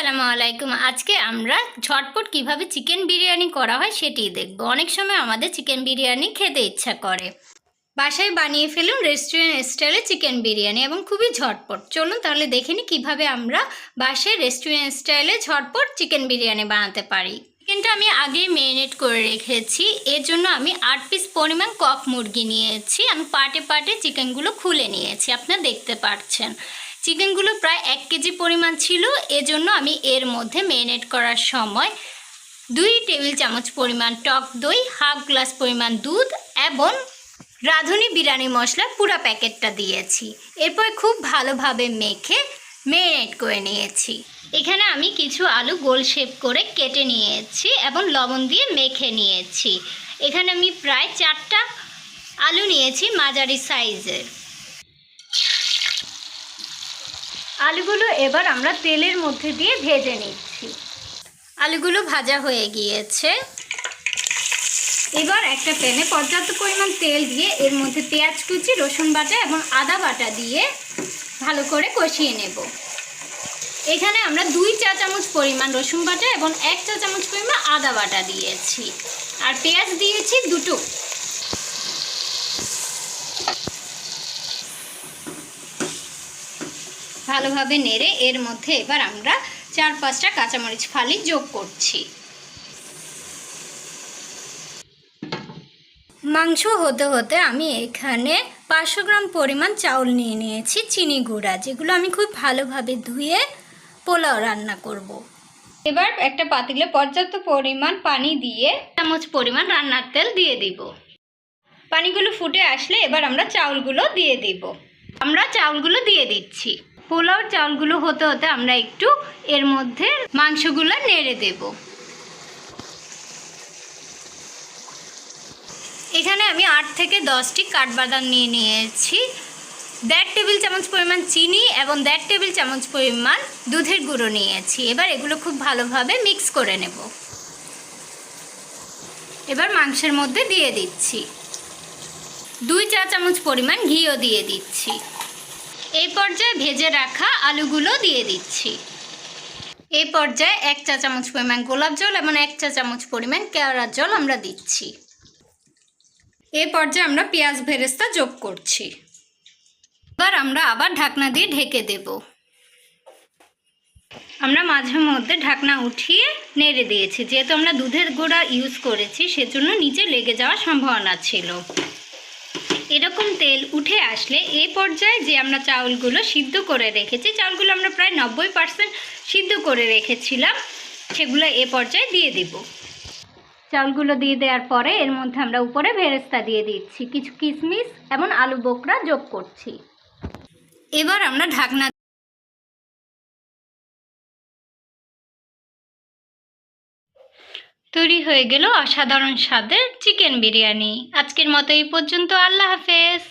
আসসালামু আলাইকুম। আজকে আমরা ঝটপট কিভাবে চিকেন বিরিয়ানি করা হয় সেটি দেখব। অনেক সময় আমাদের চিকেন বিরিয়ানি খেতে ইচ্ছা করে। বাসায় বানিয়ে ফেলুন রেস্টুরেন্ট স্টাইলে চিকেন বিরিয়ানি এবং খুবই ঝটপট। চলুন তাহলে দেখে নিই কীভাবে আমরা বাসায় রেস্টুরেন্ট স্টাইলে ঝটপট চিকেন বিরিয়ানি বানাতে পারি। চিকেনটা আমি আগেই ম্যারিনেট করে রেখেছি। এর জন্য আমি 8 পিস পরিমাণ কক মুরগি নিয়েছি। আমি পার্টে পার্টে চিকেনগুলো খুলে নিয়েছি, আপনারা দেখতে পাচ্ছেন। চিকেনগুলো প্রায় 1 কেজি পরিমাণ ছিল। এজন্য আমি এর মধ্যে ম্যারিনেট করার সময় 2 টেবিল চামচ পরিমাণ টক দই, হাফ গ্লাস পরিমাণ দুধ এবং রাঁধুনি বিরিয়ানি মশলা পুরো প্যাকেটটা দিয়েছি। এরপর খুব ভালোভাবে মেখে ম্যারিনেট করে নিয়েছি। এখানে আমি কিছু আলু গোল শেপ করে কেটে নিয়েছি এবং লবণ দিয়ে মেখে নিয়েছি। এখানে আমি প্রায় 4টা আলু নিয়েছি মাঝারি সাইজের। আলুগুলো এবার আমরা তেলের মধ্যে দিয়ে ভেজে নিচ্ছি। আলুগুলো ভাজা হয়ে গিয়েছে। এবার একটা প্যানে পর্যাপ্ত পরিমাণ তেল দিয়ে এর মধ্যে পেঁয়াজ কুচি, রসুন বাটা এবং আদা বাটা দিয়ে ভালো করে কষিয়ে নেব। এখানে আমরা 2 চা চামচ পরিমাণ রসুন বাটা এবং 1 চা চামচ পরিমাণ আদা বাটা দিয়েছি, আর পেঁয়াজ দিয়েছি 2টো। ভালোভাবে নেড়ে এর মধ্যে এবার আমরা 4-5টা কাঁচামরিচ ফালি যোগ করছি। মাংস হতে হতে আমি এখানে 500 গ্রাম পরিমাণ চাউল নিয়ে নিয়েছি চিনি গুঁড়া, যেগুলো আমি খুব ভালোভাবে ধুয়ে পোলাও রান্না করব। এবার একটা পাতিলে পর্যাপ্ত পরিমাণ পানি দিয়ে চামচ পরিমাণ রান্নার তেল দিয়ে দিব। পানিগুলো ফুটে আসলে এবার আমরা চাউলগুলো দিয়ে দিব। আমরা চাউলগুলো দিয়ে দিচ্ছি। পোলাওর চাউলগুলো হতে হতে আমরা একটু এর মধ্যে মাংসগুলো নেড়ে দেব। এখানে আমি 8 থেকে 10টি কাঠবাদাম নিয়ে নিয়েছি, 1.5 টেবিল চামচ পরিমাণ চিনি এবং 1.5 টেবিল চামচ পরিমাণ দুধের গুঁড়ো নিয়েছি। এবার এগুলো খুব ভালোভাবে মিক্স করে নেব। এবার মাংসের মধ্যে দিয়ে দিচ্ছি। 2 চা চামচ পরিমাণ ঘিও দিয়ে দিচ্ছি। এই পর্যায়ে ভেজে রাখা আলুগুলো দিয়ে দিচ্ছি। এই পর্যায়ে 1 চা চামচ পরিমাণ গোলাপ জল এবং 1 চা চামচ পরিমাণ কেওড়ার জল আমরা দিচ্ছি। এই পর্যায়ে আমরা পেঁয়াজ বেরেস্তা যোগ করছি। এবার আমরা আবার ঢাকনা দিয়ে ঢেকে দেব। আমরা মাঝে মধ্যে ঢাকনা উঠিয়ে নেড়ে দিয়েছি, যেহেতু আমরা দুধের গুঁড়া ইউজ করেছি সেজন্য নিচে লেগে যাওয়ার সম্ভাবনা ছিল। এরকম তেল উঠে আসলে এই পর্যায়ে যে আমরা চাউলগুলো সিদ্ধ করে রেখেছি, চাউলগুলো আমরা প্রায় 90% সিদ্ধ করে রেখেছিলাম, সেগুলো এ পর্যায়ে দিয়ে দিব। চাউলগুলো দিয়ে দেওয়ার পরে এর মধ্যে আমরা উপরে বেরেস্তা দিয়ে দিচ্ছি, কিছু কিশমিশ এবং আলু বোখরা যোগ করছি। এবার আমরা ঢাকনা তৈরি হয়ে গেল অসাধারণ স্বাদের চিকেন বিরিয়ানি। আজকের মতো এই পর্যন্ত। আল্লাহ হাফেজ।